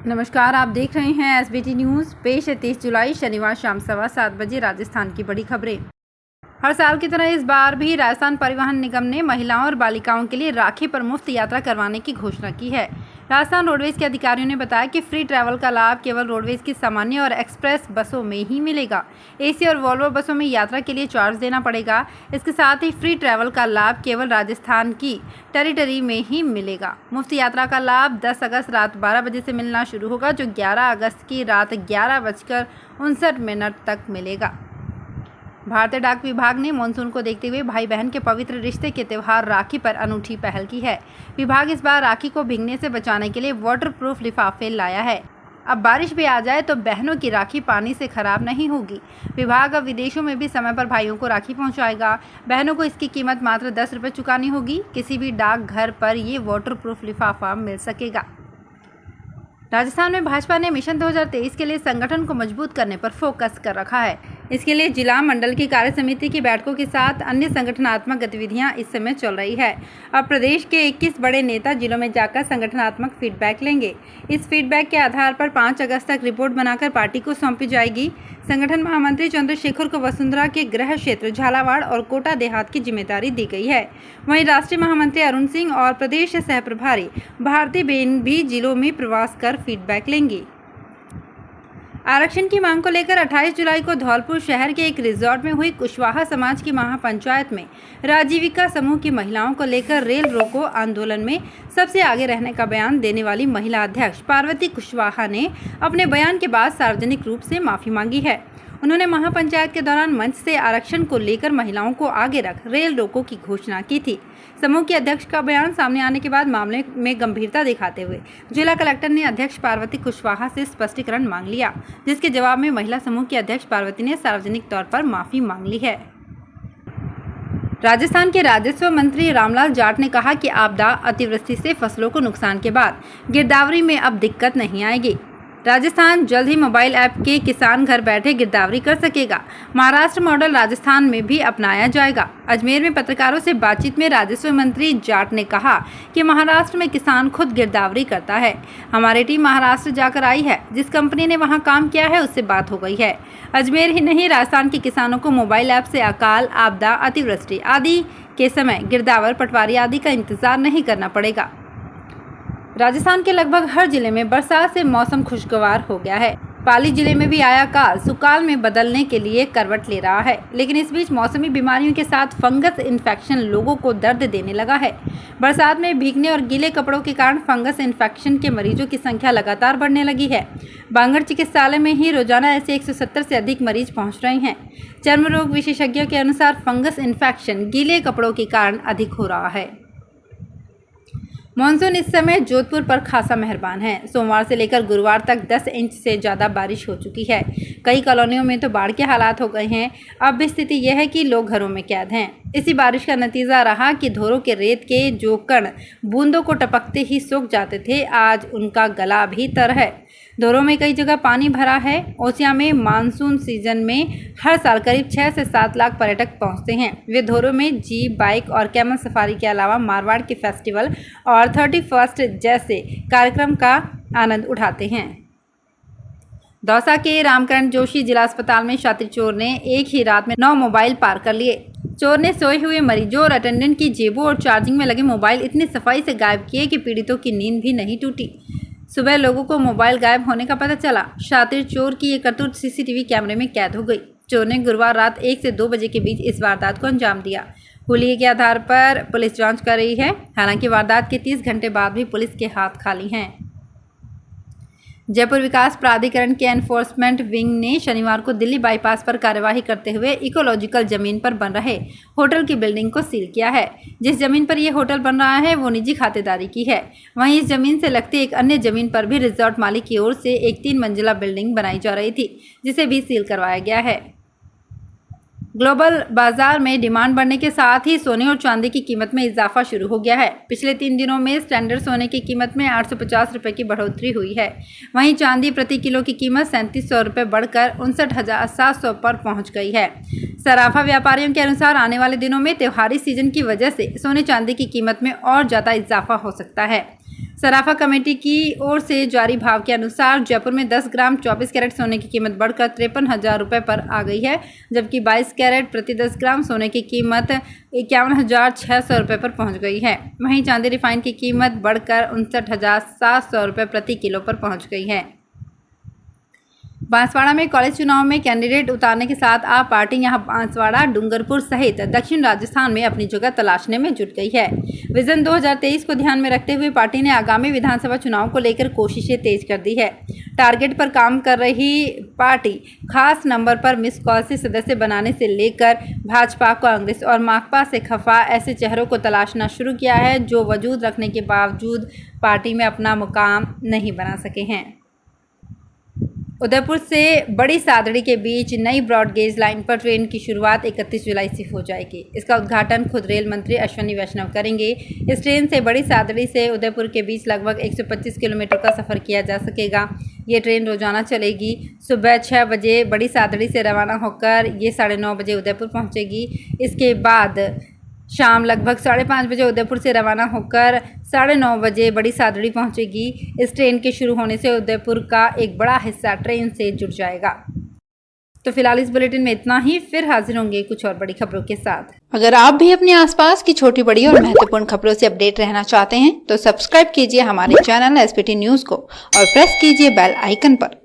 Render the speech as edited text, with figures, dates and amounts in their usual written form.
नमस्कार, आप देख रहे हैं एसबीटी न्यूज़। पेश है 30 जुलाई शनिवार शाम 7:15 बजे राजस्थान की बड़ी खबरें। हर साल की तरह इस बार भी राजस्थान परिवहन निगम ने महिलाओं और बालिकाओं के लिए राखी पर मुफ्त यात्रा करवाने की घोषणा की है। राजस्थान रोडवेज के अधिकारियों ने बताया कि फ्री ट्रैवल का लाभ केवल रोडवेज की सामान्य और एक्सप्रेस बसों में ही मिलेगा। एसी और वॉल्वो बसों में यात्रा के लिए चार्ज देना पड़ेगा। इसके साथ ही फ्री ट्रैवल का लाभ केवल राजस्थान की टेरिटरी में ही मिलेगा। मुफ्त यात्रा का लाभ 10 अगस्त रात 12 बजे से मिलना शुरू होगा, जो 11 अगस्त की रात 11:59 तक मिलेगा। भारतीय डाक विभाग ने मानसून को देखते हुए भाई बहन के पवित्र रिश्ते के त्यौहार राखी पर अनूठी पहल की है। विभाग इस बार राखी को भीगने से बचाने के लिए वाटरप्रूफ लिफाफे लाया है। अब बारिश भी आ जाए तो बहनों की राखी पानी से खराब नहीं होगी। विभाग अब विदेशों में भी समय पर भाइयों को राखी पहुंचाएगा। बहनों को इसकी कीमत मात्र 10 रुपये चुकानी होगी। किसी भी डाकघर पर ये वाटरप्रूफ लिफाफा मिल सकेगा। राजस्थान में भाजपा ने मिशन 2023 के लिए संगठन को मजबूत करने पर फोकस कर रखा है। इसके लिए जिला मंडल की कार्य समिति की बैठकों के साथ अन्य संगठनात्मक गतिविधियां इस समय चल रही है। अब प्रदेश के 21 बड़े नेता जिलों में जाकर संगठनात्मक फीडबैक लेंगे। इस फीडबैक के आधार पर 5 अगस्त तक रिपोर्ट बनाकर पार्टी को सौंपी जाएगी। संगठन महामंत्री चंद्रशेखर को वसुंधरा के गृह क्षेत्र झालावाड़ और कोटा देहात की जिम्मेदारी दी गई है। वहीं राष्ट्रीय महामंत्री अरुण सिंह और प्रदेश सह प्रभारी भारती बेन भी जिलों में प्रवास कर फीडबैक लेंगी। आरक्षण की मांग को लेकर 28 जुलाई को धौलपुर शहर के एक रिजॉर्ट में हुई कुशवाहा समाज की महापंचायत में राजीविका समूह की महिलाओं को लेकर रेल रोको आंदोलन में सबसे आगे रहने का बयान देने वाली महिला अध्यक्ष पार्वती कुशवाहा ने अपने बयान के बाद सार्वजनिक रूप से माफी मांगी है। उन्होंने महापंचायत के दौरान मंच से आरक्षण को लेकर महिलाओं को आगे रख रेल रोको की घोषणा की थी। समूह के अध्यक्ष का बयान सामने आने के बाद मामले में गंभीरता दिखाते हुए जिला कलेक्टर ने अध्यक्ष पार्वती कुशवाहा से स्पष्टीकरण मांग लिया, जिसके जवाब में महिला समूह की अध्यक्ष पार्वती ने सार्वजनिक तौर पर माफी मांग ली है। राजस्थान के राजस्व मंत्री रामलाल जाट ने कहा कि आपदा अतिवृष्टि से फसलों को नुकसान के बाद गिरदावरी में अब दिक्कत नहीं आएगी। राजस्थान जल्द ही मोबाइल ऐप के किसान घर बैठे गिरदावरी कर सकेगा। महाराष्ट्र मॉडल राजस्थान में भी अपनाया जाएगा। अजमेर में पत्रकारों से बातचीत में राजस्व मंत्री जाट ने कहा कि महाराष्ट्र में किसान खुद गिरदावरी करता है। हमारी टीम महाराष्ट्र जाकर आई है। जिस कंपनी ने वहां काम किया है उससे बात हो गई है। अजमेर ही नहीं, राजस्थान के किसानों को मोबाइल ऐप से अकाल, आपदा, अतिवृष्टि आदि के समय गिरदावर, पटवारी आदि का इंतजार नहीं करना पड़ेगा। राजस्थान के लगभग हर जिले में बरसात से मौसम खुशगवार हो गया है। पाली जिले में भी आया काल सुकाल में बदलने के लिए करवट ले रहा है, लेकिन इस बीच मौसमी बीमारियों के साथ फंगस इन्फेक्शन लोगों को दर्द देने लगा है। बरसात में भीगने और गीले कपड़ों के कारण फंगस इन्फेक्शन के मरीजों की संख्या लगातार बढ़ने लगी है। बांगड़ चिकित्सालय में ही रोजाना ऐसे 170 से अधिक मरीज पहुंच रहे हैं। चर्म रोग विशेषज्ञों के अनुसार फंगस इन्फेक्शन गीले कपड़ों के कारण अधिक हो रहा है। मानसून इस समय जोधपुर पर खासा मेहरबान है। सोमवार से लेकर गुरुवार तक 10 इंच से ज़्यादा बारिश हो चुकी है। कई कॉलोनियों में तो बाढ़ के हालात हो गए हैं। अब भी स्थिति यह है कि लोग घरों में कैद हैं। इसी बारिश का नतीजा रहा कि धोरों के रेत के जो कण बूंदों को टपकते ही सूख जाते थे, आज उनका गला भी तर है। धोरों में कई जगह पानी भरा है। ओसिया में मानसून सीजन में हर साल करीब 6 से 7 लाख पर्यटक पहुंचते हैं। वे धोरों में जीप, बाइक और कैमल सफारी के अलावा मारवाड़ के फेस्टिवल और 31st जैसे कार्यक्रम का आनंद उठाते हैं। दौसा के रामकरण जोशी जिला अस्पताल में शातिर चोर ने एक ही रात में 9 मोबाइल पार कर लिए। चोर ने सोए हुए मरीजों और अटेंडेंट की जेबों और चार्जिंग में लगे मोबाइल इतनी सफाई से गायब किए कि पीड़ितों की नींद भी नहीं टूटी। सुबह लोगों को मोबाइल गायब होने का पता चला। शातिर चोर की ये करतूत सीसीटीवी कैमरे में कैद हो गई। चोर ने गुरुवार रात 1 से 2 बजे के बीच इस वारदात को अंजाम दिया। हुलिये के आधार पर पुलिस जांच कर रही है। हालांकि वारदात के 30 घंटे बाद भी पुलिस के हाथ खाली हैं। जयपुर विकास प्राधिकरण के एनफोर्समेंट विंग ने शनिवार को दिल्ली बाईपास पर कार्यवाही करते हुए इकोलॉजिकल जमीन पर बन रहे होटल की बिल्डिंग को सील किया है। जिस जमीन पर यह होटल बन रहा है वो निजी खातेदारी की है। वहीं इस जमीन से लगती एक अन्य जमीन पर भी रिजॉर्ट मालिक की ओर से एक 3 मंजिला बिल्डिंग बनाई जा रही थी, जिसे भी सील करवाया गया है। ग्लोबल बाजार में डिमांड बढ़ने के साथ ही सोने और चांदी की कीमत में इजाफा शुरू हो गया है। पिछले 3 दिनों में स्टैंडर्ड सोने की कीमत में 850 रुपये की बढ़ोतरी हुई है। वहीं चांदी प्रति किलो की कीमत 3700 रुपये बढ़कर 59,700 पर पहुंच गई है। सराफा व्यापारियों के अनुसार आने वाले दिनों में त्योहारी सीजन की वजह से सोने चांदी की कीमत में और ज़्यादा इजाफा हो सकता है। सराफा कमेटी की ओर से जारी भाव के अनुसार जयपुर में 10 ग्राम 24 कैरेट सोने की कीमत बढ़कर 53,000 रुपये पर आ गई है, जबकि 22 कैरेट प्रति 10 ग्राम सोने की कीमत 51,600 रुपये पर पहुंच गई है। वहीं चांदी रिफाइन की कीमत बढ़कर 59,700 रुपये प्रति किलो पर पहुंच गई है। बांसवाड़ा में कॉलेज चुनाव में कैंडिडेट उतारने के साथ आप पार्टी यहां बांसवाड़ा, डूंगरपुर सहित दक्षिण राजस्थान में अपनी जगह तलाशने में जुट गई है। विजन 2023 को ध्यान में रखते हुए पार्टी ने आगामी विधानसभा चुनाव को लेकर कोशिशें तेज कर दी है। टारगेट पर काम कर रही पार्टी खास नंबर पर मिस कॉल से सदस्य बनाने से लेकर भाजपा, कांग्रेस और माकपा से खफा ऐसे चेहरों को तलाशना शुरू किया है जो वजूद रखने के बावजूद पार्टी में अपना मुकाम नहीं बना सके हैं। उदयपुर से बड़ी सादड़ी के बीच नई ब्रॉड गेज लाइन पर ट्रेन की शुरुआत 31 जुलाई से हो जाएगी। इसका उद्घाटन खुद रेल मंत्री अश्विनी वैष्णव करेंगे। इस ट्रेन से बड़ी सादड़ी से उदयपुर के बीच लगभग 125 किलोमीटर का सफ़र किया जा सकेगा। ये ट्रेन रोजाना चलेगी। सुबह 6 बजे बड़ी सादड़ी से रवाना होकर ये 9:30 बजे उदयपुर पहुँचेगी। इसके बाद शाम लगभग 5:30 बजे उदयपुर से रवाना होकर 9:30 बजे बड़ी सादड़ी पहुंचेगी। इस ट्रेन के शुरू होने से उदयपुर का एक बड़ा हिस्सा ट्रेन से जुड़ जाएगा। तो फिलहाल इस बुलेटिन में इतना ही, फिर हाजिर होंगे कुछ और बड़ी खबरों के साथ। अगर आप भी अपने आसपास की छोटी बड़ी और महत्वपूर्ण खबरों से अपडेट रहना चाहते हैं तो सब्सक्राइब कीजिए हमारे चैनल SBT न्यूज को और प्रेस कीजिए बेल आइकन पर।